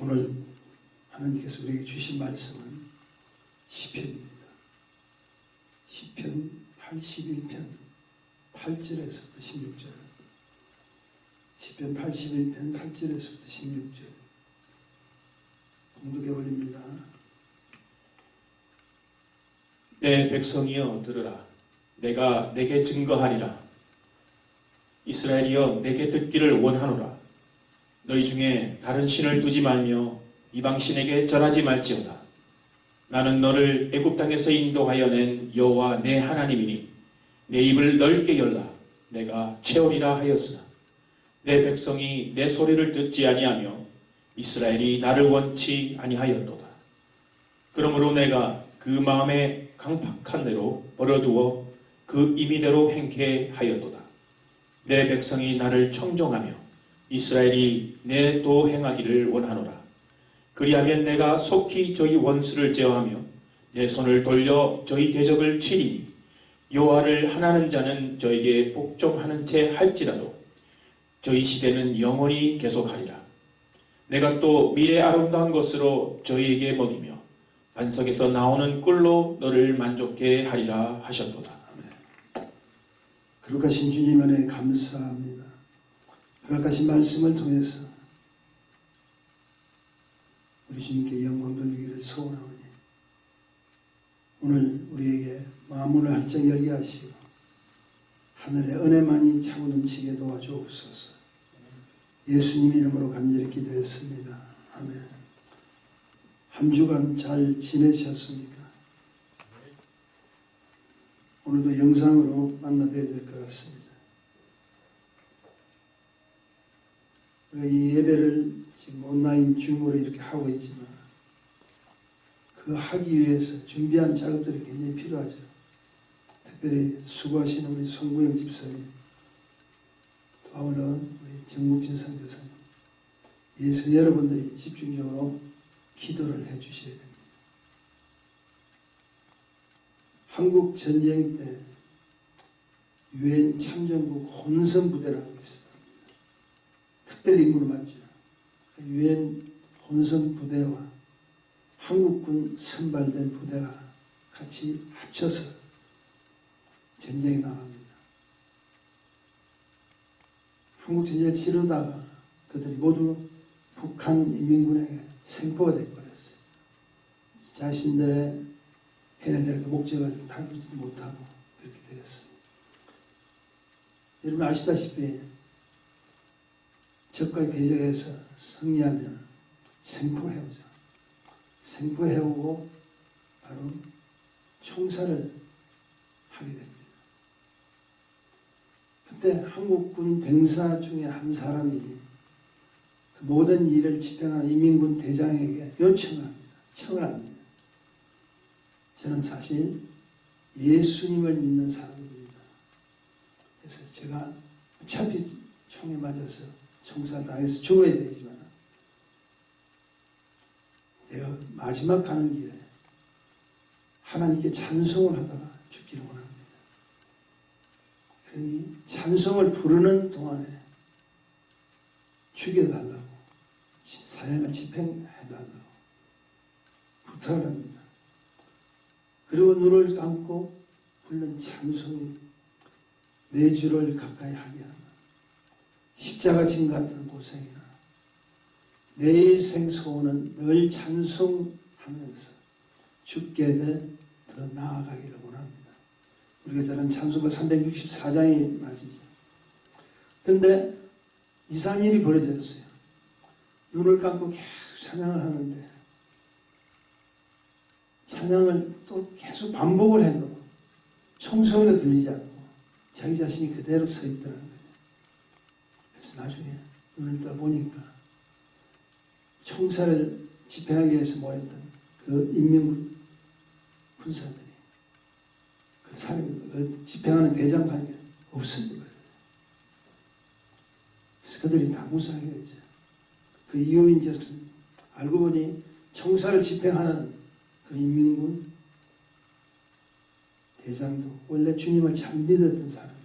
오늘 하나님께서 우리에게 주신 말씀은 시편입니다. 시편 81편 8절에서부터 16절. 시편 81편 8절에서부터 16절. 봉독해 올립니다. 내 백성이여 들으라. 내가 내게 증거하리라. 이스라엘이여 내게 듣기를 원하노라. 너희 중에 다른 신을 두지 말며 이방신에게 절하지 말지어다. 나는 너를 애굽 땅에서 인도하여 낸 여호와 내 하나님이니 내 입을 넓게 열라. 내가 채우리라 하였으나 내 백성이 내 소리를 듣지 아니하며 이스라엘이 나를 원치 아니하였도다. 그러므로 내가 그 마음에 강팍한 대로 버려두어 그 임의대로 행케 하였도다. 내 백성이 나를 청종하며 이스라엘이 내 도 행하기를 원하노라. 그리하면 내가 속히 저희 원수를 제어하며 내 손을 돌려 저희 대적을 치리니 여호와를 하나는 자는 저에게 복종하는 채 할지라도 저희 시대는 영원히 계속하리라. 내가 또 미래 아름다운 것으로 저희에게 먹이며 반석에서 나오는 꿀로 너를 만족해 하리라 하셨도다. 아멘. 거룩하신 주님 은혜에 감사합니다. 허락하신 말씀을 통해서 우리 주님께 영광 돌리기를 소원하오니 오늘 우리에게 마음문을 활짝 열게 하시고 하늘의 은혜만이 차고 넘치게 도와주옵소서. 예수님 이름으로 간절히 기도했습니다. 아멘. 한 주간 잘 지내셨습니까? 오늘도 영상으로 만나 뵈야 될 것 같습니다. 우리가 이 예배를 지금 온라인 줌으로 이렇게 하고 있지만 그 하기 위해서 준비한 작업들이 굉장히 필요하죠. 특별히 수고하시는 우리 송구영 집사님, 또 아울러 우리 정국진 선교사님, 예수 여러분들이 집중적으로 기도를 해 주셔야 됩니다. 한국 전쟁 때 유엔 참전국 혼선부대라고 있습니다. 특별 임무를 맡죠. 유엔 혼선부대와 한국군 선발된 부대가 같이 합쳐서 전쟁에 나갑니다. 한국 전쟁을 치르다가 그들이 모두 북한 인민군에게 생포가 되어버렸어요. 자신들의 해야 될 그 목적을 다루지 못하고 그렇게 되었습니다. 여러분 아시다시피 적과의 대적에서 승리하면 생포해오죠. 생포해오고 바로 총살을 하게 됩니다. 그때 한국군 병사 중에 한 사람이 그 모든 일을 집행하는 인민군 대장에게 요청을 합니다. 청을 합니다. 저는 사실 예수님을 믿는 사람입니다. 그래서 제가 어차피 총에 맞아서 총살당해서 죽어야 되지만 내가 마지막 가는 길에 하나님께 찬송을 하다가 죽기를 원합니다. 그러니 찬송을 부르는 동안에 죽여달라고, 사형을 집행해달라고 부탁을 합니다. 그리고 눈을 감고 부른 찬송이 내 주를 가까이 하게 하나, 십자가 진 같은 고생이나 내 일생 소원은 늘 찬송하면서 죽게 더 나아가기를 원합니다. 우리가 잘 아는 찬송가 364장이 맞이죠. 그런데 이상한 일이 벌어졌어요. 눈을 감고 계속 찬양을 하는데 찬양을 또 계속 반복을 해도 총소리가 들리지 않고 자기 자신이 그대로 서 있더라는 거예요. 그래서 나중에 눈을 떠보니까 총살을 집행하기 위해서 모였던 그 인민군 군사들이 그 사람, 집행하는 대장판이 없었던 거예요. 그래서 그들이 다 무사하게 됐죠. 그 이유인 것은 알고 보니 총살을 집행하는 그 인민군 대장도 원래 주님을 잘 믿었던 사람이에요.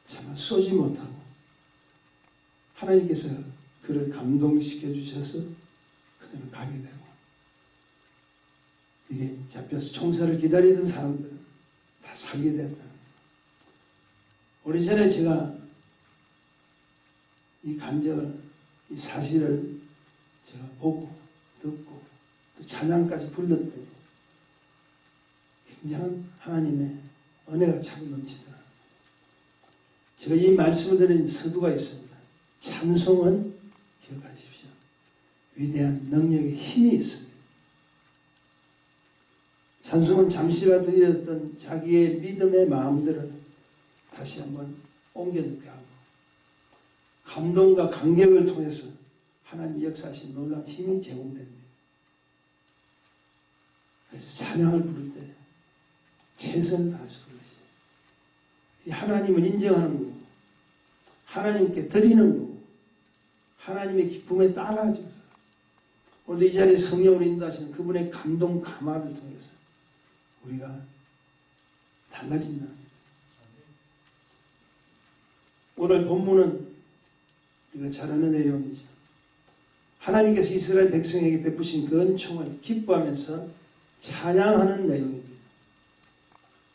차마 쏘지 못하고 하나님께서 그 그를 감동시켜 주셔서 그들은 가게 되고, 이게 잡혀서 총살을 기다리던 사람들은 다 살게 된다는 거예요. 오래전에 제가 이 간증을, 이 사실을 제가 보고 듣고 또 찬양까지 불렀더니 굉장한 하나님의 은혜가 참 넘치더라고요. 제가 이 말씀을 드린 서두가 있습니다. 찬송은 기억하십시오. 위대한 능력의 힘이 있습니다. 찬송은 잠시라도 잃었던 자기의 믿음의 마음들을 다시 한번 옮겨놓게 하고, 감동과 감격을 통해서 하나님 역사하신 놀라운 힘이 제공됩니다. 그래서 찬양을 부를 때 최선을 다해서 불러주세요. 하나님을 인정하는 거고, 하나님께 드리는 거고, 하나님의 기쁨에 따라하죠. 오늘 이 자리에 성령으로 인도하시는 그분의 감동 감화를 통해서 우리가 달라진다. 오늘 본문은 우리가 잘 아는 내용이죠. 하나님께서 이스라엘 백성에게 베푸신 그 은총을 기뻐하면서 찬양하는 내용입니다.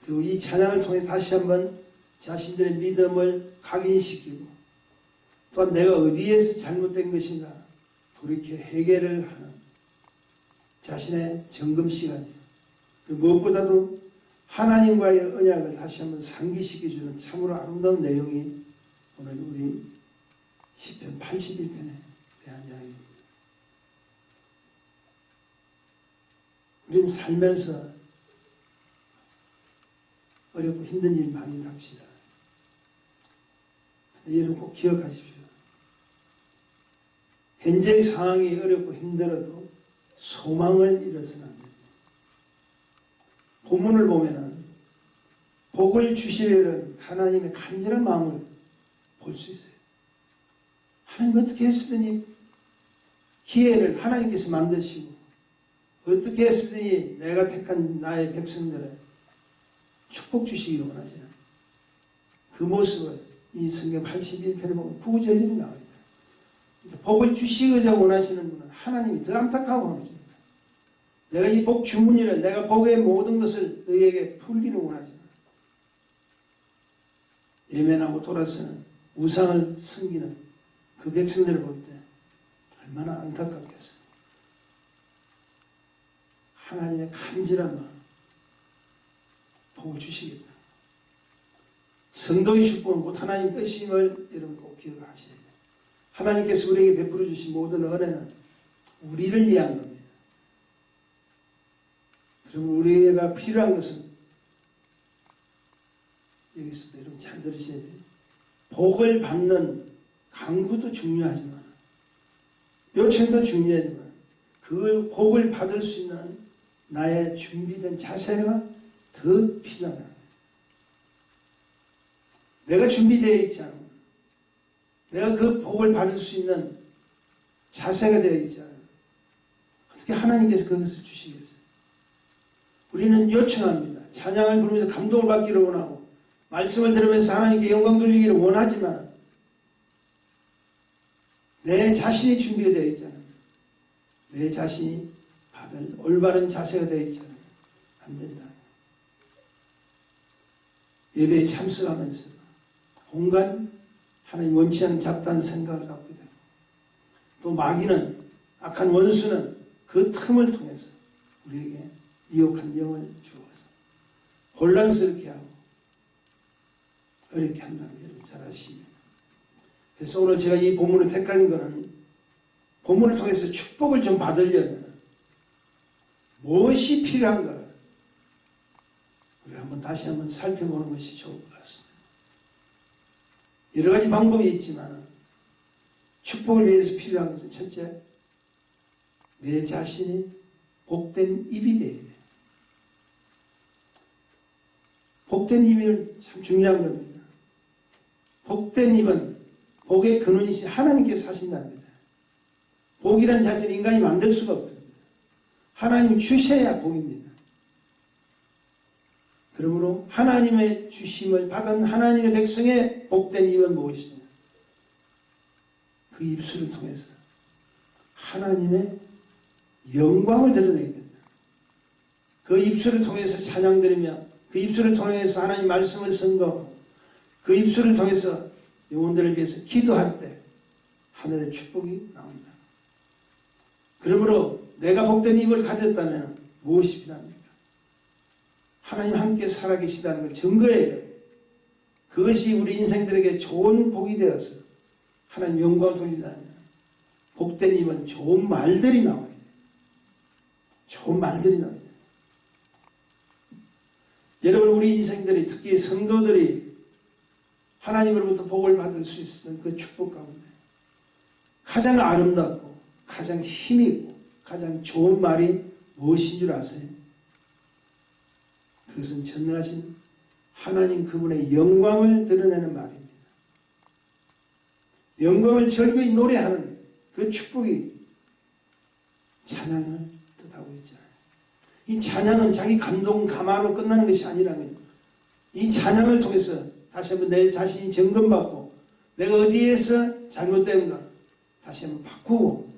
그리고 이 찬양을 통해서 다시 한번 자신들의 믿음을 각인시키고, 또한 내가 어디에서 잘못된 것인가 돌이켜 회개를 하는 자신의 점검 시간이에요. 그리고 무엇보다도 하나님과의 언약을 다시 한번 상기시켜주는 참으로 아름다운 내용이 오늘 우리 시편 81편에 대한 이야기입니다. 우리는 살면서 어렵고 힘든 일 많이 닥치다. 여러분 꼭 기억하십시오. 현재의 상황이 어렵고 힘들어도 소망을 잃어서는 안 됩니다. 본문을 보면은 복을 주시려는 하나님의 간절한 마음을 볼 수 있어요. 하나님 어떻게 했으더니 기회를 하나님께서 만드시고, 어떻게 했으더니 내가 택한 나의 백성들을 축복 주시기를 원하시나. 그 모습을 이 성경 81편에 보면 구구절절히 나와 있다. 복을 주시고자 원하시는 분은 하나님이 더 안타까워 하십니다. 내가 이 복 주문이를, 내가 복의 모든 것을 너희에게 풀기를 원하지만, 예면하고 돌아서는 우상을 섬기는 그 백성들을 볼 때 얼마나 안타깝겠어요. 하나님의 간절한 마음, 복을 주시겠다. 성도의 축복은 곧 하나님 뜻임을 여러분 꼭 기억하셔야 돼요. 하나님께서 우리에게 베풀어 주신 모든 은혜는 우리를 위한 겁니다. 그리고 우리가 필요한 것은, 여기서도 여러분 잘 들으셔야 돼요. 복을 받는 강구도 중요하지만, 요청도 중요하지만, 그 복을 받을 수 있는 나의 준비된 자세가 더 필요하다. 내가 준비되어 있지 않으면, 내가 그 복을 받을 수 있는 자세가 되어 있지 않으면 어떻게 하나님께서 그것을 주시겠어요? 우리는 요청합니다. 찬양을 부르면서 감동을 받기를 원하고, 말씀을 들으면서 하나님께 영광 돌리기를 원하지만, 내 자신이 준비가 되어 있잖아요. 내 자신이 받을 올바른 자세가 되어 있잖아요. 안 된다. 예배에 참석하면서 온갖 하나님 원치 않는 잡다한 생각을 갖게 되고, 또 마귀는, 악한 원수는 그 틈을 통해서 우리에게 미혹한 영을 주어서 혼란스럽게 하고 어렵게 한다는 걸 여러분 잘 아십니다. 그래서 오늘 제가 이 본문을 택한 것은, 본문을 통해서 축복을 좀 받으려면 무엇이 필요한가를 우리가 한번 다시 한번 살펴보는 것이 좋을 것 같습니다. 여러 가지 방법이 있지만 축복을 위해서 필요한 것은, 첫째, 내 자신이 복된 입이 되어야 돼요. 복된 입은 참 중요한 겁니다. 복된 입은 복의 근원이신 하나님께서 하신다는 겁니다. 복이란 자체는 인간이 만들 수가 없습니다. 하나님 주셔야 복입니다. 그러므로 하나님의 주심을 받은 하나님의 백성의 복된 입은 무엇이냐? 그 입술을 통해서 하나님의 영광을 드러내야 된다. 그 입술을 통해서 찬양드리며 그 입술을 통해서 하나님 말씀을 선거하고 그 입술을 통해서 영혼들을 위해서 기도할 때 하늘의 축복이 나온다. 그러므로 내가 복된 입을 가졌다면 무엇이 필요합니까? 하나님 함께 살아계시다는 걸 증거해야 돼요. 그것이 우리 인생들에게 좋은 복이 되어서 하나님 영광을 돌리다면 복된 입은 좋은 말들이 나와야 돼요. 좋은 말들이 나와야 돼요. 여러분, 우리 인생들이, 특히 성도들이 하나님으로부터 복을 받을 수 있는 그 축복 가운데 가장 아름답고 가장 힘있고 가장 좋은 말이 무엇인 줄 아세요? 그것은 전능하신 하나님 그분의 영광을 드러내는 말입니다. 영광을 즐거이 노래하는 그 축복이 찬양을 뜻하고 있잖아요. 이 찬양은 자기 감동 감화로 끝나는 것이 아니라면요. 이 찬양을 통해서 다시 한번 내 자신이 점검받고 내가 어디에서 잘못된가 다시 한번 바꾸고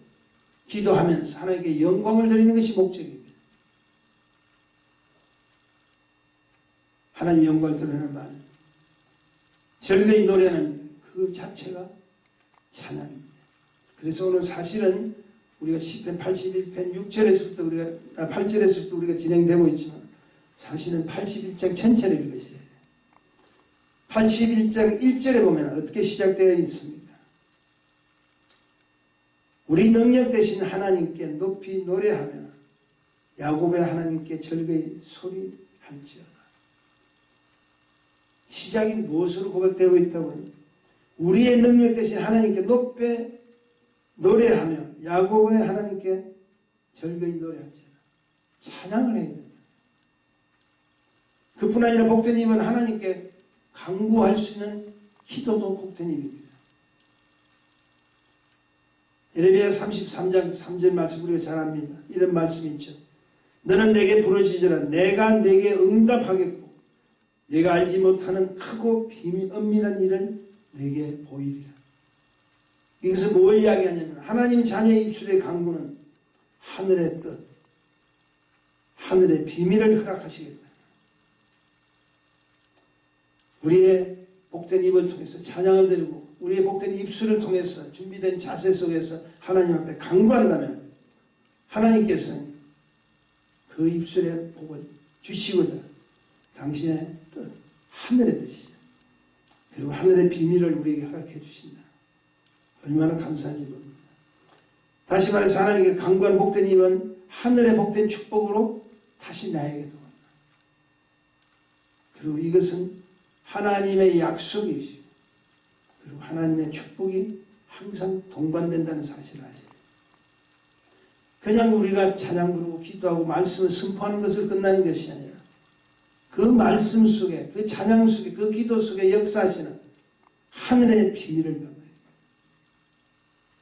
기도하면서 하나님께 영광을 드리는 것이 목적입니다. 하나님 영광을 드리는 말, 즐거이 노래하는 그 자체가 찬양입니다. 그래서 오늘 사실은 우리가 시편 81편 6절에서부터 8절에서부터 우리가 진행되고 있지만 사실은 81장 전체를 읽으셔야 돼요. 81장 1절에 보면 어떻게 시작되어 있습니까? 우리 능력 되신 하나님께 높이 노래하며 야곱의 하나님께 즐거이 소리할지어다. 시작이 무엇으로 고백되고 있다고요? 우리의 능력 되신 하나님께 높이 노래하며 야곱의 하나님께 즐거이 노래할지어다. 찬양을 해야 된다. 그뿐 아니라 복된 힘은 하나님께 간구할 수 있는 기도도 복된 힘입니다. 예레미야 33장 3절 말씀 우리가 잘 압니다. 이런 말씀이 있죠. 너는 내게 부르짖으라. 내가 내게 응답하겠고 내가 알지 못하는 크고 은밀한 일은 내게 보이리라. 여기서 뭘 이야기하냐면 하나님 자녀의 입술의 간구는 하늘의 뜻, 하늘의 비밀을 허락하시겠다. 우리의 복된 입을 통해서 찬양을 드리고 우리의 복된 입술을 통해서 준비된 자세 속에서 하나님 앞에 간구한다면 하나님께서는 그 입술의 복을 주시고자 당신의 뜻, 하늘의 뜻이죠. 그리고 하늘의 비밀을 우리에게 허락해 주신다. 얼마나 감사한지 모릅니다. 다시 말해서 하나님께 간구한 복된 입은 하늘의 복된 축복으로 다시 나에게도 온다. 그리고 이것은 하나님의 약속이시고 그리고 하나님의 축복이 항상 동반된다는 사실을 아셔요. 그냥 우리가 찬양 부르고 기도하고 말씀을 선포하는 것을 끝나는 것이 아니라 그 말씀 속에 그 찬양 속에 그 기도 속에 역사하시는 하늘의 비밀을 받아요.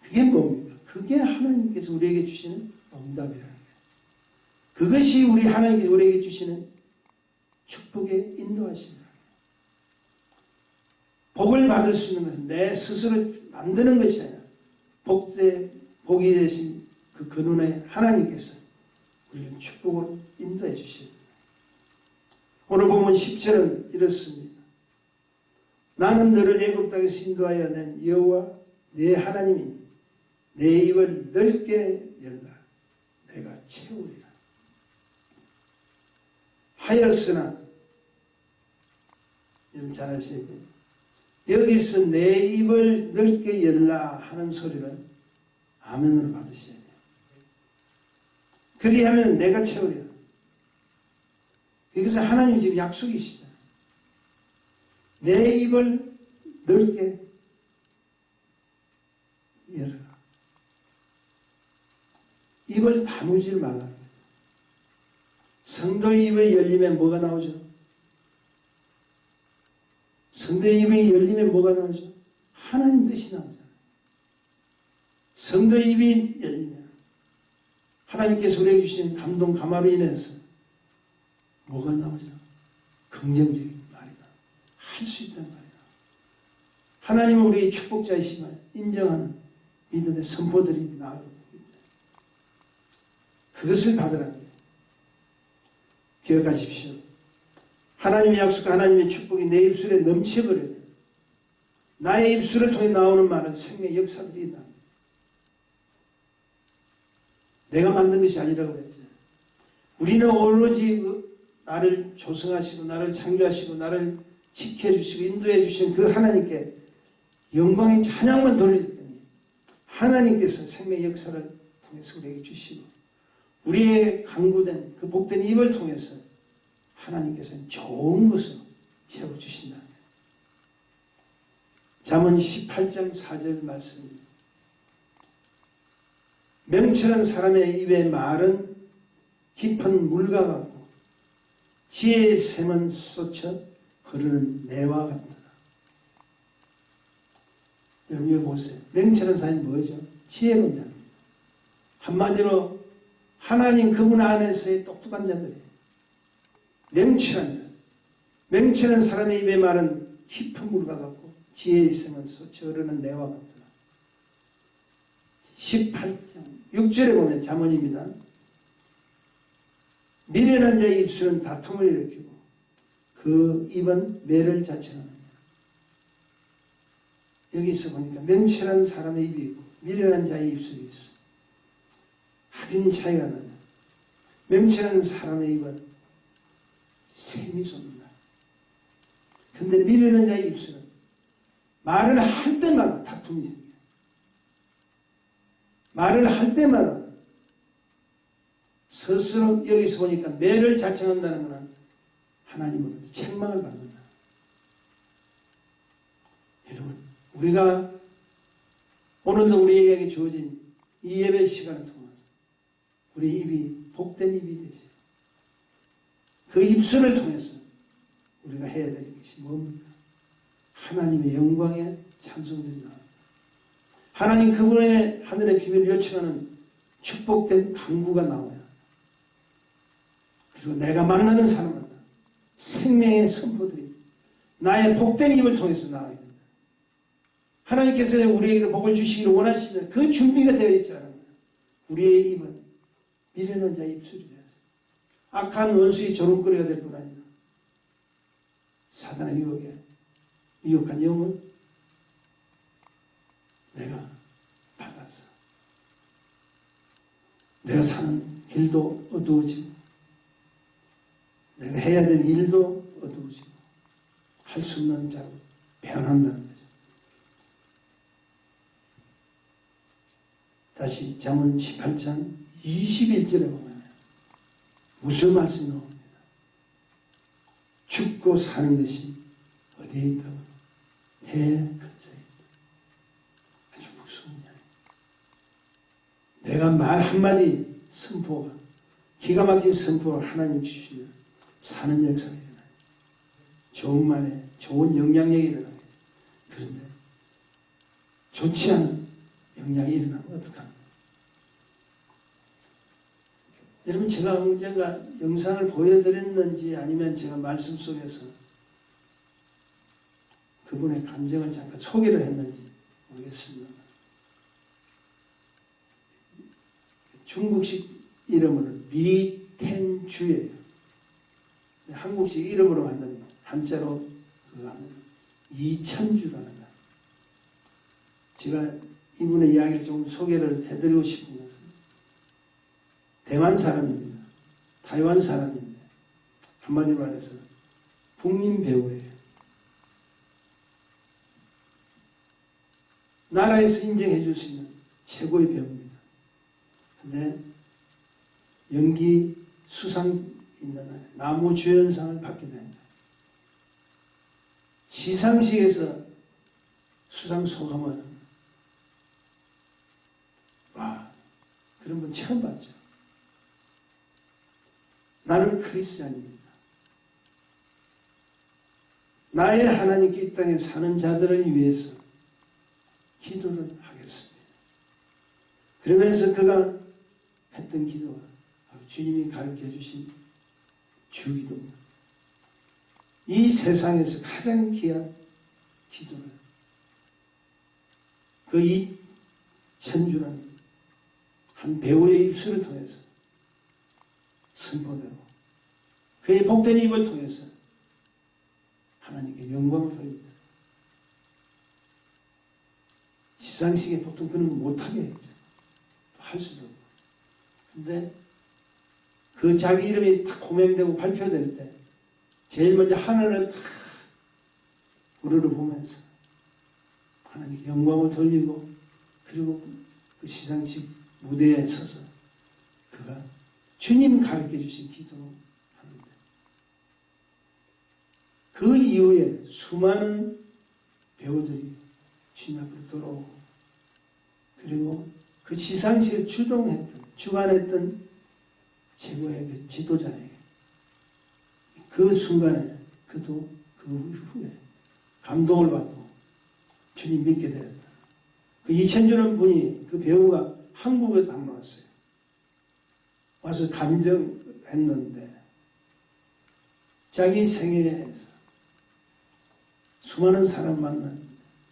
그게 뭡니까? 그게 하나님께서 우리에게 주시는 응답이라는 거예요. 그것이 우리 하나님께서 우리에게 주시는 축복의 인도하심이라는 거예요. 복을 받을 수 있는 것은 내 스스로 만드는 것이 아니라 복이 되신 그 근원의 하나님께서 우리를 축복으로 인도해 주셔야 됩니다. 오늘 본문 10절은 이렇습니다. 나는 너를 애굽 땅에서 인도하여 낸 여호와 네 하나님이니 내 입을 넓게 열라 내가 채우리라. 하였으나 여러분 잘 아셔야 돼요. 여기서 내 입을 넓게 열라 하는 소리를 아멘으로 받으셔야 돼요. 그리하면 내가 채우리라. 여기서 하나님 지금 약속이시잖아요. 내 입을 넓게 열어라. 입을 다물지 말라는 거예요. 성도의 입이 열리면 뭐가 나오죠? 성도의 입이 열리면 뭐가 나오죠? 하나님 뜻이 나오잖아요. 성도의 입이 열리면 하나님께서 우리에게 주신 감동 감화로 인해서 뭐가 나오죠? 긍정적인 말이 나오죠. 할 수 있다는 말이에요. 하나님은 우리의 축복자이심을 인정하는 믿음의 선포들이 나오고 있다. 그것을 받으라는 거예요. 기억하십시오. 하나님의 약속, 하나님의 축복이 내 입술에 넘쳐버려요. 나의 입술을 통해 나오는 말은 생명의 역사들이 있다. 내가 만든 것이 아니라고 그랬죠. 우리는 오로지 나를 조성하시고 나를 창조하시고 나를 지켜주시고 인도해 주신 그 하나님께 영광의 찬양만 돌리더니 하나님께서 생명의 역사를 통해서 우리에게 주시고 우리의 강구된 그 복된 입을 통해서 하나님께서는 좋은 것으로 채워주신다. 잠언 18장 4절 말씀입니다. 명철한 사람의 입의 말은 깊은 물과 같고 지혜의 샘은 쏟쳐 흐르는 내와 같다. 여러분 여기 보세요. 명철한 사람이 뭐죠? 지혜로운 자입니다. 한마디로 하나님 그분 안에서의 똑똑한 자들이에요. 명철한 자. 명철한 사람의 입의 말은 깊은 물과 같고 지혜의 샘은 쏟쳐 흐르는 내와 같다. 18장 6절에 보면 잠언입니다. 미련한 자의 입술은 다툼을 일으키고 그 입은 매를 자청하느냐. 여기서 보니까 명철한 사람의 입이 있고 미련한 자의 입술이 있어. 확연히 차이가 나요. 명철한 사람의 입은 샘이 솟는다. 근데 미련한 자의 입술은 말을 할 때마다 다툼이 생겨요. 말을 할 때마다 스스로 여기서 보니까 매를 자청한다는 것은 하나님으로부터 책망을 받는다. 여러분 우리가 오늘도 우리에게 주어진 이 예배 시간을 통해서 우리 입이 복된 입이 되죠. 그 입술을 통해서 우리가 해야 될 것이 뭡니까? 하나님의 영광의 찬송들이 나옵니다. 하나님 그분의 하늘의 비밀을 요청하는 축복된 강구가 나와요. 그리고 내가 만나는 사람마다 생명의 선포들이 나의 복된 입을 통해서 나와야 된다. 하나님께서 우리에게도 복을 주시기를 원하시면 그 준비가 되어 있지 않습니다. 우리의 입은 미련한 자의 입술이 되어서 악한 원수의 조롱거리가 될 뿐 아니라 사단의 유혹에 유혹한 영을 내가 받아서 내가 사는 길도 어두워지고 내가 해야 될 일도 어두워지고 할 수 없는 자로 변한다는 거죠. 다시 잠언 18장 21절에 보면 무슨 말씀이 나옵니다. 죽고 사는 것이 어디에 있다고? 해 근처에 있다. 아주 무서운 이야기. 내가 말 한마디 선포가 기가 막힌 선포를 하나님 주시면 사는 역사가 일어나요. 좋은 말에 좋은 영향력이 일어나요. 그런데 좋지 않은 영향이 일어나면 어떡합니까? 여러분 제가 언젠가 영상을 보여드렸는지 아니면 제가 말씀 속에서 그분의 감정을 잠깐 소개를 했는지 모르겠습니다. 중국식 이름은 리텐주예요. 한국식 이름으로 만든 한자로 그거 하면 이천주라는 거. 제가 이분의 이야기를 좀 소개를 해드리고 싶은 것은 대만 사람입니다. 타이완 사람인데 한마디로 말해서 국민 배우예요. 나라에서 인정해 줄 수 있는 최고의 배우입니다. 근데 연기 수상 있는 날에 나무주연상을 받게 됩니다. 시상식에서 수상 소감을 와 그런 분 처음 봤죠. 나는 크리스찬입니다. 나의 하나님께 이 땅에 사는 자들을 위해서 기도를 하겠습니다. 그러면서 그가 했던 기도가 주님이 가르쳐 주신 주기도입니다. 이 세상에서 가장 귀한 기도를 그 천주는 한 배우의 입술을 통해서 선포되고 그의 복된 입을 통해서 하나님께 영광을 돌립니다. 시상식에 보통 그런 거 못하게 했죠. 할 수도 없고. 근데 그 자기 이름이 딱 호명되고 발표될 때 제일 먼저 하늘을 탁 우르르 보면서 하나님께 영광을 돌리고 그리고 그 시상식 무대에 서서 그가 주님 가르쳐 주신 기도를 하는데 그 이후에 수많은 배우들이 주님 앞으로 돌아오고 그리고 그 시상식을 주관했던 최고의 그 지도자에게 그 순간에 그도 그 후에 감동을 받고 주님 믿게 되었다. 그 이천주라는 분이 그 배우가 한국에 방문왔어요. 와서 간증했는데 자기 생애에서 수많은 사람 만난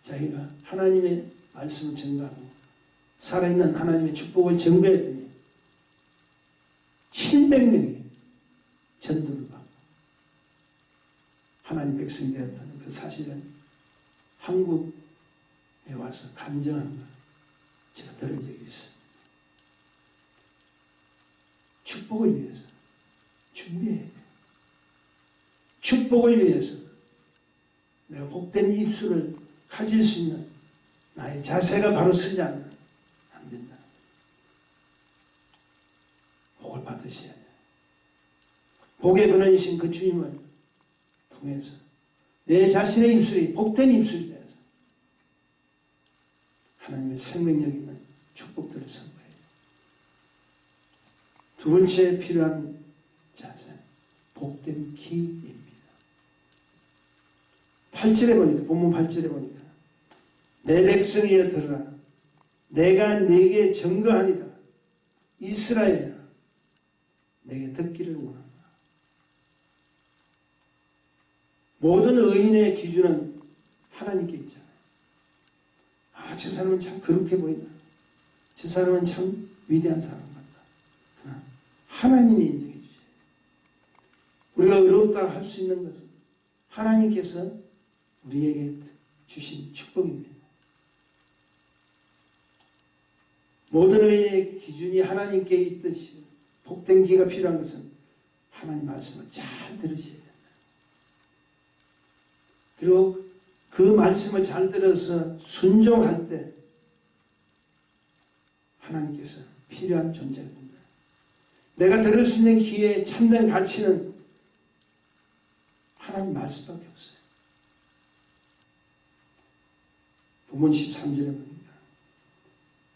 자기가 하나님의 말씀을 전가하고 살아있는 하나님의 축복을 전가했더니 700명이 전도를 받고 하나님 백성이 되었다는 그 사실을 한국에 와서 간증한 걸 제가 들은 적이 있습니다. 축복을 위해서 준비해야 돼요. 축복을 위해서 내가 복된 입술을 가질 수 있는 나의 자세가 바로 서지 않으면 안 된다. 복을 받으셔야 돼요. 복의 근원이신 그 주님을 통해서 내 자신의 입술이 복된 입술이 되어서 하나님의 생명력 있는 축복들을 선포해요. 두 번째 필요한 자세, 복된 기입니다. 8절에 보니까, 본문 8절에 보니까 내 백성이여 들으라. 내가 네게 증거하니라. 이스라엘이야. 내게 듣기를 원한다. 모든 의인의 기준은 하나님께 있잖아요. 아, 저 사람은 참 거룩해 보인다. 저 사람은 참 위대한 사람 같다. 그러나 하나님이 인정해 주셔야 돼요. 우리가 의롭다 할 수 있는 것은 하나님께서 우리에게 주신 축복입니다. 모든 의인의 기준이 하나님께 있듯이 복된 기가 필요한 것은 하나님 말씀을 잘 들으셔야 된다. 그리고 그 말씀을 잘 들어서 순종할 때 하나님께서 필요한 존재가 된다. 내가 들을 수 있는 기회의 참된 가치는 하나님 말씀밖에 없어요. 본문 13절에 보니까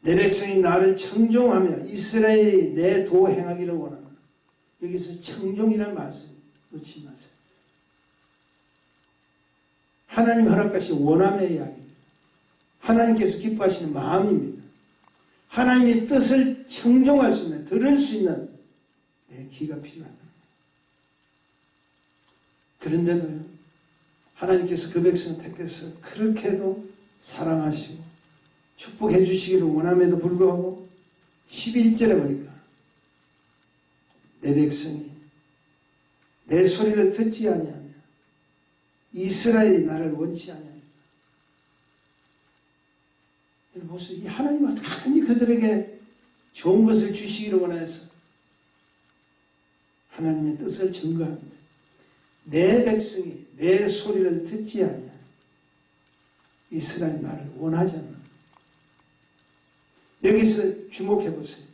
내 백성이 나를 청종하며 이스라엘이 내 도 행하기를 원하나. 여기서 청종이라는 말씀 놓치지 마세요. 하나님 허락하신 원함의 이야기입니다. 하나님께서 기뻐하시는 마음입니다. 하나님의 뜻을 청종할 수 있는, 들을 수 있는 내 귀가 필요하다. 그런데도요, 하나님께서 그 백성을 택해서 그렇게도 사랑하시고 축복해 주시기를 원함에도 불구하고 11절에 보니까 내 백성이 내 소리를 듣지 아니하며 이스라엘이 나를 원치 아니하니까. 여러분 보세요. 이 하나님은 어떻게든지 그들에게 좋은 것을 주시기를 원해서 하나님의 뜻을 증거합니다. 내 백성이 내 소리를 듣지 아니하며 이스라엘 나를 원하지 않는. 여기서 주목해 보세요.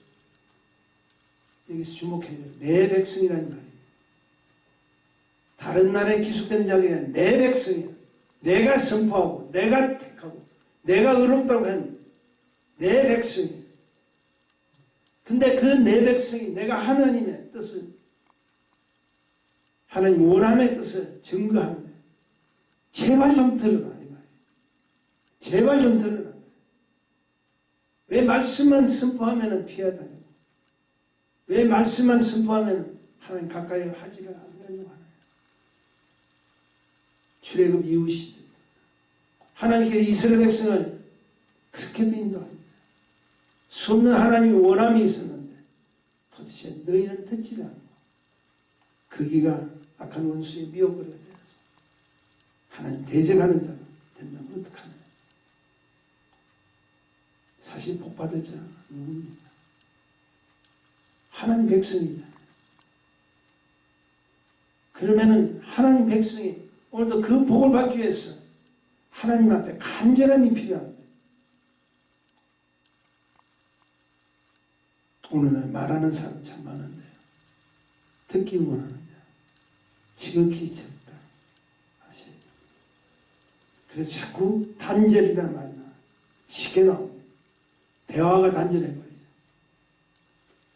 여기서 주목해야 돼요. 내 백성이라는 말입니다. 다른 나라에 기속된 자가 아니라 내 백성이야. 내가 선포하고 내가 택하고 내가 의롭다고 한 내 백성이야. 근데 그 내 백성이 내가 하나님의 뜻을, 하나님 원함의 뜻을 증거하는데 제발 좀 들어라 이 말이에요. 제발 좀 들어라. 왜 말씀만 선포하면 피하다니고, 왜 말씀만 선포하면 하나님 가까이 하지를 않으려고 하나요? 출애굽 이후 시대 하나님께서 이스라엘 백성을 그렇게도 인도합니다. 수없는 하나님의 원함이 있었는데 도대체 너희는 듣지 않고 거기가 악한 원수의 미혹거리가 되어서 하나님 대적하는 자가 된다면 어떡하냐. 사실 복받을 자가 누굽니까? 하나님 백성이잖아요. 그러면은 하나님 백성이 오늘도 그 복을 받기 위해서 하나님 앞에 간절함이 필요합니다. 오늘날 말하는 사람 참 많은데요. 듣기 원하는 자 지극히 적다 하셔야 돼요. 그래서 자꾸 단절이라는 말이 쉽게 나옵니다. 대화가 단절해버리죠.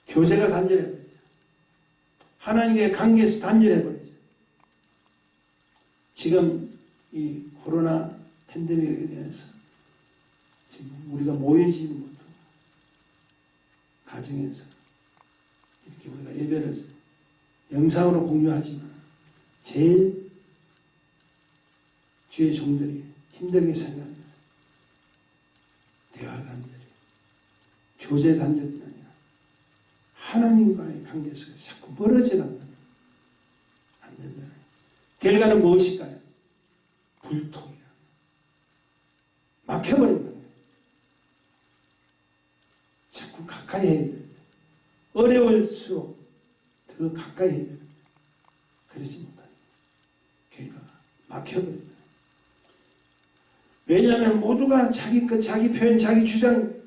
교제가 단절해버리죠. 하나님과의 관계에서 단절해버리죠. 지금 이 코로나 팬데믹에 대해서 지금 우리가 모여지는 것도 가정에서 이렇게 우리가 예배를 영상으로 공유하지만 제일 주의 종들이 힘들게 생각하는 것은 대화 단절이에요. 교제 단절이 아니라 하나님과의 관계 속에서 자꾸 멀어져 간다는 안 된다는 결과는 무엇일까요? 불통이라 막혀버린다는 거예요. 자꾸 가까이 해야 됩니다. 어려울수록 더 가까이 해야 됩니다. 그러지 못하니 결과가 막혀버린다. 왜냐하면 모두가 자기 것, 자기 표현, 자기 주장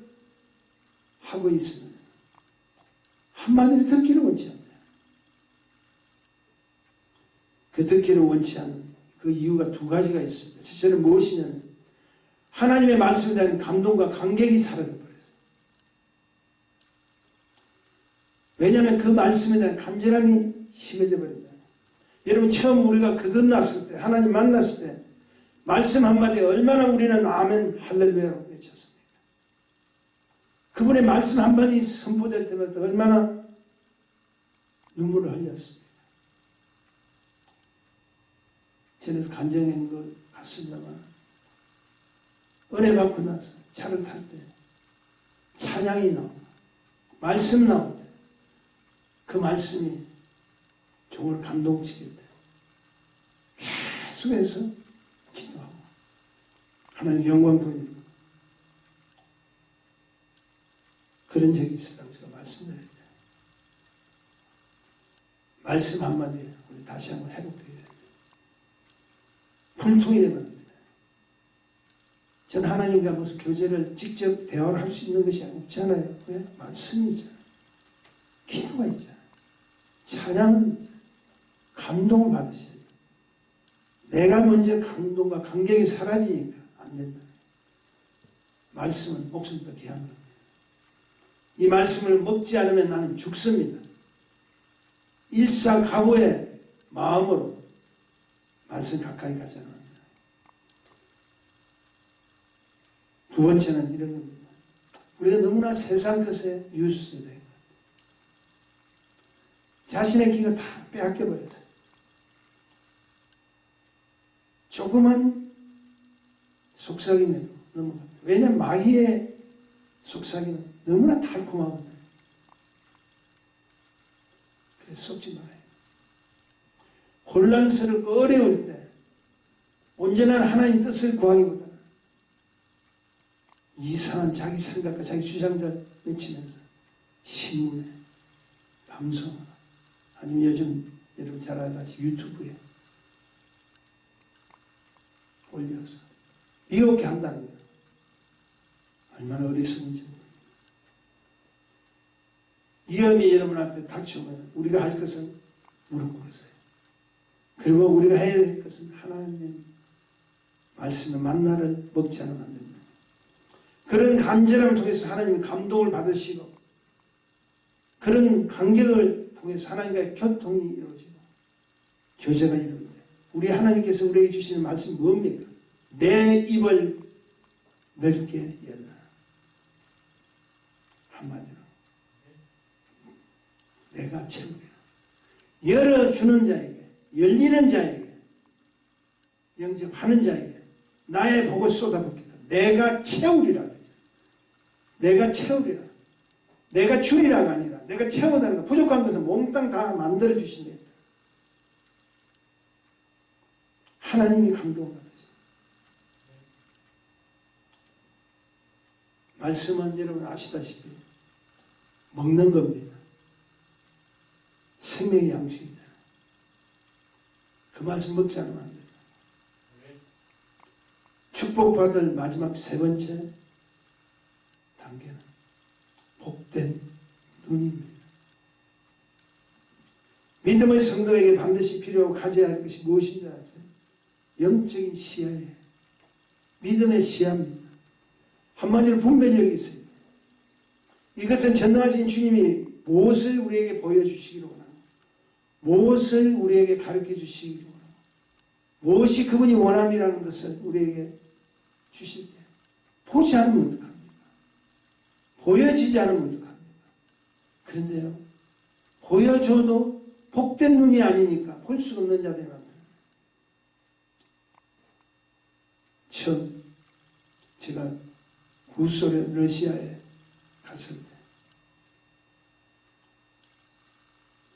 하고 있으면 한마디를 듣기를 원치 않아요. 그 듣기를 원치 않는 그 이유가 두 가지가 있습니다. 첫째는 무엇이냐면 하나님의 말씀에 대한 감동과 감격이 사라져버렸어요. 왜냐하면 그 말씀에 대한 간절함이 식어져 버린다. 여러분 처음 우리가 거듭났을 때 하나님 만났을 때 말씀 한마디에 얼마나 우리는 아멘 할렐루야라고 외쳤습니까? 그분의 말씀 한마디 선포될 때마다 얼마나 눈물을 흘렸습니까? 전에도 간증한 것 같습니다만 은혜 받고 나서 차를 탈 때 찬양이 나오고 말씀 나올 때 그 말씀이 종을 감동시킬 때 계속해서 기도하고 하나님 영광 돌리고 그런 적이 있었다고 제가 말씀드렸죠. 말씀 한마디에 우리 다시 한번 회복되어야 됩니다. 불통이 되면 안 됩니다. 전 하나님과 무슨 교제를 직접 대화를 할 수 있는 것이 없잖아요. 왜? 말씀이 있잖아요. 기도가 있잖아요. 찬양은 있잖아요. 감동을 받으셔야 돼요. 내가 먼저 감동과 감격이 사라지니까 안 된다. 말씀은 목숨보다 귀한 겁니다. 이 말씀을 먹지 않으면 나는 죽습니다. 일사각오의 마음으로 말씀 가까이 가지 않아야 합니다. 두 번째는 이런 겁니다. 우리가 너무나 세상 것에 유수되어 있는 자신의 귀가 다 빼앗겨버렸어요. 조그만 속삭임에도 넘어갑니다. 왜냐하면 마귀의 속삭임은 너무나 달콤하거든요. 그래서 속지 말아요. 혼란스럽고 어려울 때 온전한 하나님 뜻을 구하기보다는 이상한 자기 생각과 자기 주장들 외치면서 신문에, 방송, 아니면 요즘 여러분 잘 알다시피 유튜브에 올려서 이렇게 한다는 거예요. 얼마나 어리석은지 모릅니다. 위험이 여러분 앞에 닥쳐오면 우리가 할 것은 무릎 꿇으세요. 그리고 우리가 해야 될 것은 하나님의 말씀의 만나를 먹지 않으면 안 된다. 그런 간절함을 통해서 하나님의 감동을 받으시고 그런 간격을 통해서 하나님과의 교통이 이루어지고 교제가 이루어집니다. 우리 하나님께서 우리에게 주시는 말씀이 뭡니까? 내 입을 넓게 열라. 한마디로 내가 채우리라. 열어주는 자에게, 열리는 자에게, 영접하는 자에게 나의 복을 쏟아붓겠다. 내가 채우리라. 내가 채우리라. 내가 줄이라가 아니라 내가 채워달라. 부족한 것은 몽땅 다 만들어 주신다. 하나님이 감동받으시. 말씀은 여러분 아시다시피 먹는 겁니다. 생명의 양식이잖아요. 그 말씀 먹지 않으면 안 돼요. 축복받을 마지막 세 번째 단계는 복된 눈입니다. 믿음의 성도에게 반드시 필요하고 가져야 할 것이 무엇인지 아세요? 영적인 시야예요. 믿음의 시야입니다. 한마디로 분별력이 있어야 돼요. 이것은 전능하신 주님이 무엇을 우리에게 보여주시기로 원하고 무엇을 우리에게 가르쳐 주시기로 원하고 무엇이 그분이 원함이라는 것을 우리에게 주실 때 보지 않으면 어떡합니까? 보여지지 않으면 어떡합니까? 그런데요, 보여줘도 복된 눈이 아니니까 볼 수 없는 자들이 많더라고요. 처음 제가 구소련 러시아에 갔을 때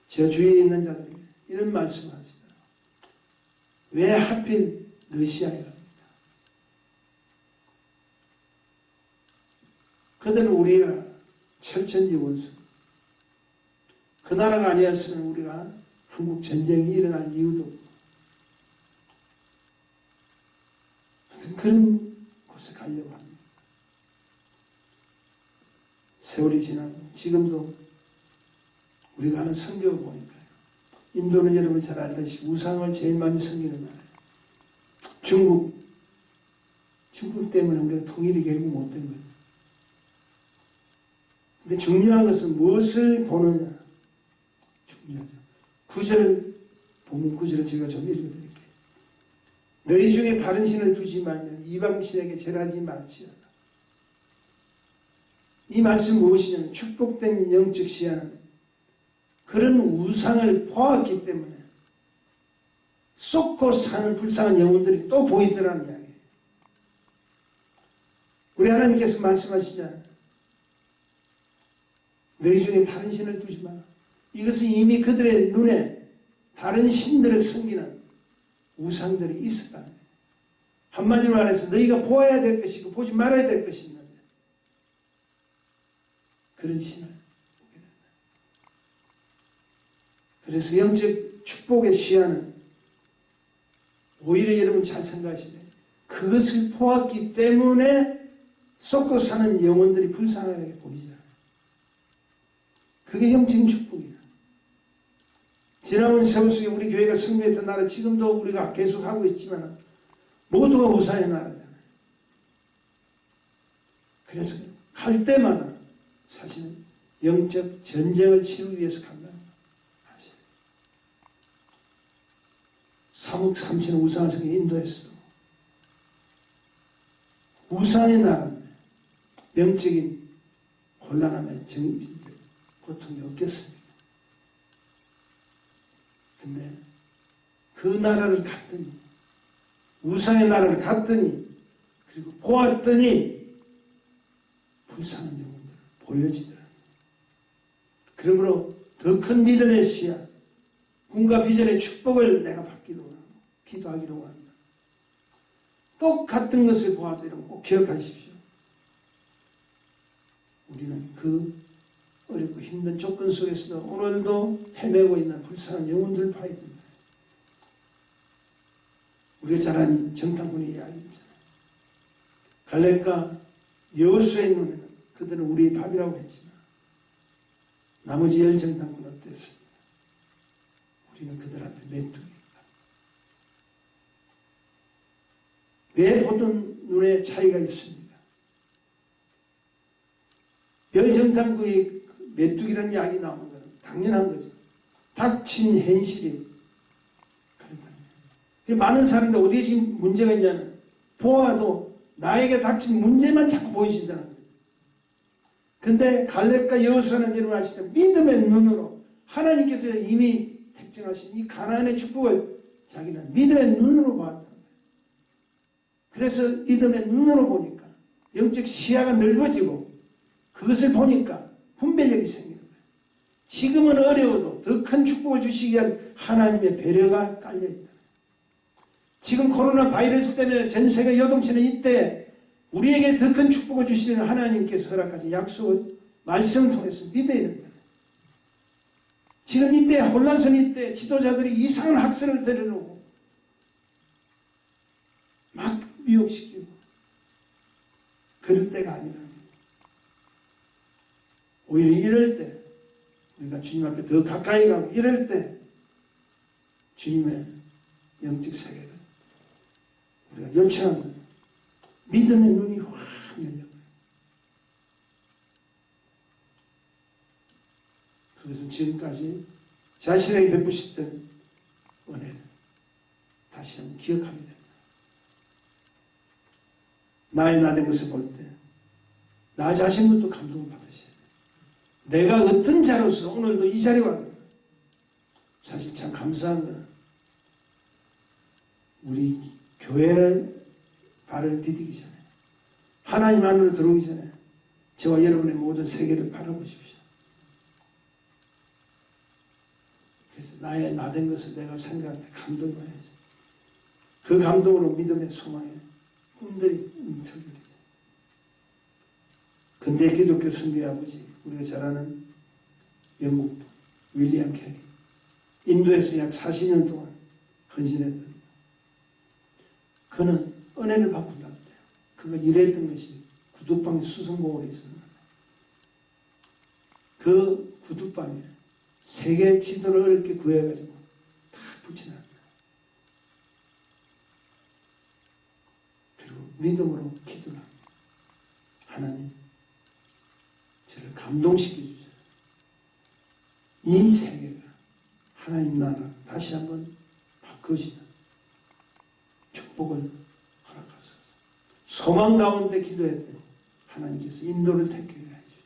제 주위에 있는 자들이 이런 말씀을 하시더라고요. 왜 하필 러시아에 갑니까? 그들은 우리가 철천지 원수. 그 나라가 아니었으면 우리가 한국 전쟁이 일어날 이유도 없고 하여튼 그런 곳에 가려고 합니다. 세월이 지나고 지금도 우리가 하는 선교를 보니까요. 인도는 여러분 잘 알다시피 우상을 제일 많이 섬기는 나라예요. 중국 때문에 우리가 통일이 결국 못된 거예요. 근데 중요한 것은 무엇을 보느냐. 중요하죠. 본문 9절을 제가 좀 읽어드릴게요. 너희 중에 다른 신을 두지 말며 이방신에게 절하지 말지어다. 이 말씀 무엇이냐면 축복된 영적 시야는 그런 우상을 보았기 때문에 쏟고 사는 불쌍한 영혼들이 또 보이더라는 이야기예요. 우리 하나님께서 말씀하시잖아요. 너희 중에 다른 신을 두지 마라. 이것은 이미 그들의 눈에 다른 신들을 섬기는 우상들이 있었다는 거예요. 한마디로 말해서 너희가 보아야 될 것이 있고 보지 말아야 될 것이 있는데 그런 신을 보게 된다. 그래서 영적 축복의 시야는 오히려 여러분 잘 생각하시네. 그것을 보았기 때문에 쏟고 사는 영혼들이 불쌍하게 보이잖아요. 그게 영적인 축복이에요. 지나온 세월 속에 우리 교회가 승리했던 나라 지금도 우리가 계속하고 있지만 모두가 우상의 나라잖아요. 그래서 갈 때마다 사실은 영적 전쟁을 치르기 위해서 간다는 거 아시죠? 3억 3천 우상을 섬긴 인도에서 우상의 나라인데 영적인 혼란함에 고통이 없겠습니까? 근데 그 나라를 갔더니 우상의 나라를 갔더니 그리고 보았더니 불쌍한 영혼들 보여지더라고요. 그러므로 더 큰 믿음의 시야, 꿈과 비전의 축복을 내가 받기로 하고 기도하기로 합니다. 똑같은 것을 보아도 여러분 꼭 기억하십시오. 우리는 그 어렵고 힘든 조건 속에서도 오늘도 헤매고 있는 불쌍한 영혼들을 봐야 된다. 우리가 잘 아는 정탐꾼의 이야기잖아요. 갈렙과 여호수아의 눈에는 그들은 우리의 밥이라고 했지만 나머지 10 정탐꾼은 어땠습니까? 우리는 그들 앞에 메뚜기입니다. 왜 보던 눈에 차이가 있습니까? 10 정탐꾼이 메뚜기라는 이야기 나오는 것은 당연한 거죠. 닥친 현실이 그렇다는 거예요. 많은 사람들 어디에 지금 문제가 있냐면 보아도 나에게 닥친 문제만 자꾸 보이신다는 거예요. 근데 갈렙과 여호수아는 여러분 아시죠? 믿음의 눈으로 하나님께서 이미 택정하신 이 가나안의 축복을 자기는 믿음의 눈으로 봤다는 거예요. 그래서 믿음의 눈으로 보니까 영적 시야가 넓어지고 그것을 보니까 분별력이 생기는 거예요. 지금은 어려워도 더 큰 축복을 주시기 위한 하나님의 배려가 깔려있다. 지금 코로나 바이러스 때문에 전 세계 요동치는 이때 우리에게 더 큰 축복을 주시는 하나님께서 허락하신 약속을 말씀을 통해서 믿어야 된다. 지금 이때 혼란선 이때 지도자들이 이상한 학설을 들여놓고 막 미혹시키고 그럴 때가 아니라 오히려 이럴 때 우리가 주님 앞에 더 가까이 가고 이럴 때 주님의 영적 세계를 우리가 요청하는 믿음의 눈이 확 열려버려요. 그것은 지금까지 자신에게 베푸셨던 은혜를 다시 한번 기억하게 됩니다. 나의 나된 것을 볼 때 나 자신부터 감동을 받으셔야 돼요. 내가 어떤 자로서 오늘도 이 자리에 왔는가. 사실 참 감사한 거는 우리 교회를 발을 디디기 전에 하나님 안으로 들어오기 전에 저와 여러분의 모든 세계를 바라보십시오. 그래서 나의 나된 것을 내가 생각할 때 감동이 와야죠. 그 감동으로 믿음의 소망에 꿈들이 움트러들죠. 근대 기독교 선교의 아버지, 우리가 잘 아는 영국 윌리엄 캐리, 인도에서 약 40년 동안 헌신했던 그는 은혜를 받고 날 때 그가 일했던 것이 구두방에 수성공원에 있었는데 그 구두방에 세계 지도를 어렵게 구해가지고 다 붙여놨다. 그리고 믿음으로 기도를 합니다. 하나님, 저를 감동시켜 주세요. 이 세계가 하나님 나라 다시 한번 바꿔지는 축복을 허락하소서. 소망 가운데 기도했더니 하나님께서 인도를 택하게 하시고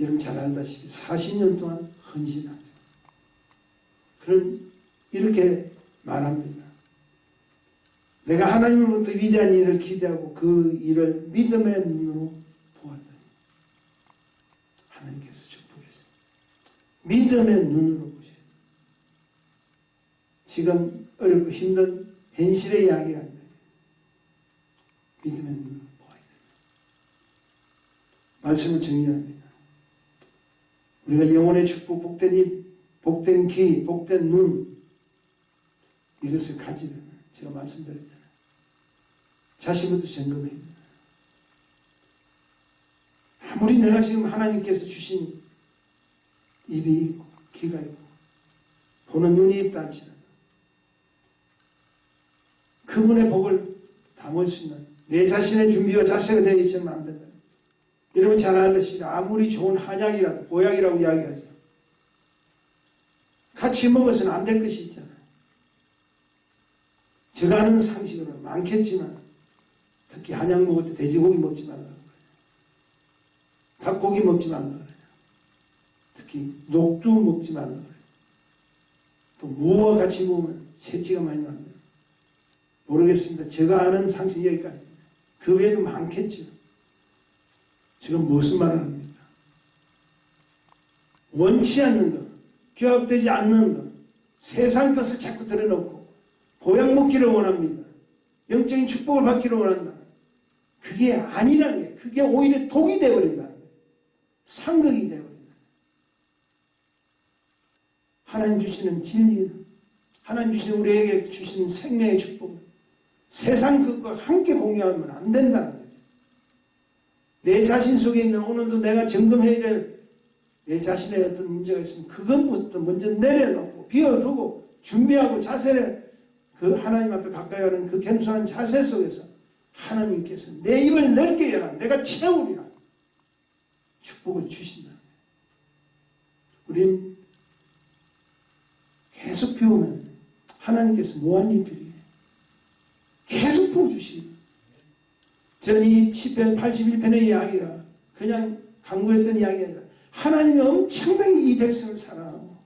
여러분 잘 알다시피 40년 동안 헌신하죠. 그런 이렇게 말합니다. 내가 하나님으로부터 위대한 일을 기대하고 그 일을 믿음의 눈으로 보았더니 하나님께서 축복하세요. 믿음의 눈으로 보셔야 돼요. 지금 어렵고 힘든 현실의 이야기가 아니라 믿음의 눈으로 보아야 됩니다. 말씀을 정리합니다. 우리가 영혼의 축복, 복된 귀, 복된 눈 이것을 가지려면 제가 말씀드렸잖아요. 자신부터 점검해야 돼요. 아무리 내가 지금 하나님께서 주신 입이 있고 귀가 있고 보는 눈이 있다 할지라도 그분의 복을 담을 수 있는 내 자신의 준비와 자세가 되어 있지는 안 된다. 여러분 잘 알듯이 아무리 좋은 한약이라도 보약이라고 이야기하죠. 같이 먹어서는 안 될 것이 있잖아요. 제가 아는 상식으로는 많겠지만 특히 한약 먹을 때 돼지고기 먹지 말라고 그래요. 닭고기 먹지 말라고 그래요. 특히 녹두 먹지 말라고 그래요. 또 무와 같이 먹으면 새치가 많이 난대요. 모르겠습니다. 제가 아는 상식 여기까지입니다. 그 외에도 많겠죠. 지금 무슨 말을 합니까? 원치 않는 것, 규합되지 않는 것, 세상 것을 자꾸 들여놓고 보약 먹기를 원합니다. 영적인 축복을 받기를 원한다. 그게 아니라는 거예요. 그게 오히려 독이 되어버린다는 거예요. 상극이 되어버린다. 하나님 주시는 진리는, 하나님 주시는 우리에게 주시는 생명의 축복은 세상 것과 함께 공유하면 안 된다는 거예요. 내 자신 속에 있는 오늘도 내가 점검해야 될 내 자신의 어떤 문제가 있으면 그것부터 먼저 내려놓고 비워두고 준비하고 자세를 그 하나님 앞에 가까이 가는 그 겸손한 자세 속에서 하나님께서 내 입을 넓게 열라 내가 채우리라 축복을 주신다. 우리는 계속 비우면 하나님께서 무한리필이에요. 계속 부어주시고 저는 이 시편 81편의 이야기라 그냥 강구했던 이야기가 아니라 하나님이 엄청나게 이 백성을 사랑하고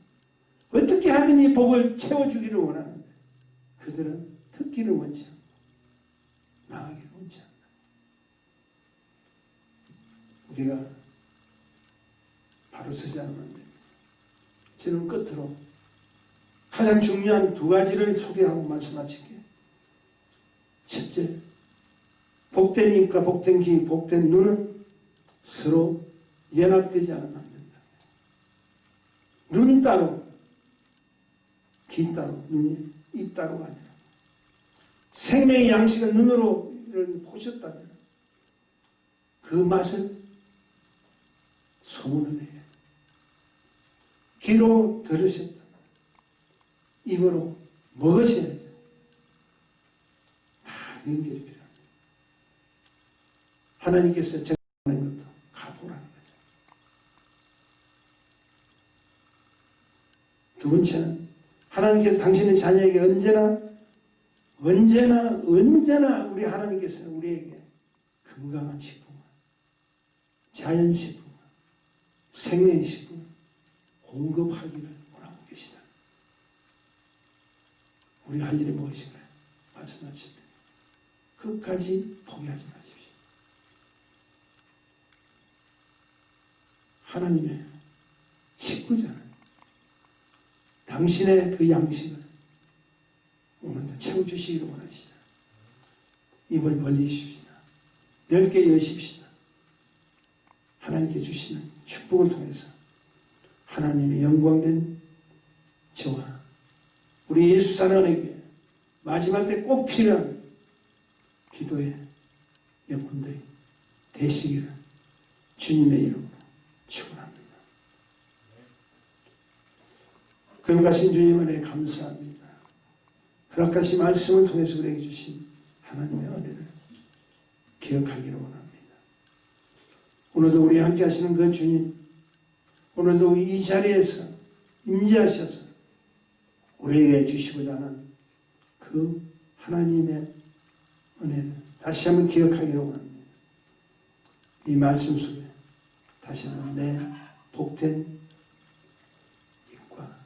어떻게 하든 이 복을 채워주기를 원하는데 그들은 듣기를 원치 않고 나가기를 원치 않는다. 우리가 바로 서지 않으면 안 됩니다. 저는 끝으로 가장 중요한 두 가지를 소개하고 말씀 마칠게요. 첫째, 복된 입과 복된 귀, 복된 눈은 서로 연합되지 않으면 안 된다. 눈 따로, 귀 따로, 눈이 입 따로가 아니라 생명의 양식을 눈으로 보셨다면 그 맛을 소문을 해요. 귀로 들으셨다면 입으로 먹으셔야죠. 다 연결이 필요합니다. 하나님께서 제가 하는 것도 가보라는 거죠. 두 번째는 하나님께서 당신의 자녀에게 언제나 우리 하나님께서는 우리에게 건강한 식품을, 자연식품을, 생명식품을 공급하기를 원하고 계시다. 우리가 할 일이 무엇인가요? 말씀하십니다. 끝까지 포기하지 마십시오. 하나님의 식구잖아요. 당신의 그 양식을 오늘도 채워주시기를 원하시다. 입을 벌리십시다. 넓게 여십시다. 하나님께 주시는 축복을 통해서 하나님의 영광된 저와 우리 예수 사랑하는 마지막 때 꼭 필요한 기도의 영혼들이 되시기를 주님의 이름으로 축원합니다. 거룩하신 주님 은혜 감사합니다. 허락하신 말씀을 통해서 우리에게 주신 하나님의 은혜를 기억하기를 원합니다. 오늘도 우리 함께 하시는 그 주님, 오늘도 이 자리에서 임재하셔서 우리에게 주시고자 하는 그 하나님의 은혜를 다시 한번 기억하기를 원합니다. 이 말씀 속에 다시 한번 내 복된 입과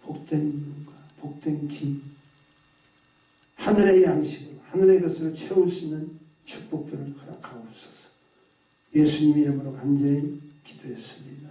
복된 눈과 복된 귀, 하늘의 양식을, 하늘의 것을 채울 수 있는 축복들을 허락하옵소서. 예수님 이름으로 간절히 기도했습니다.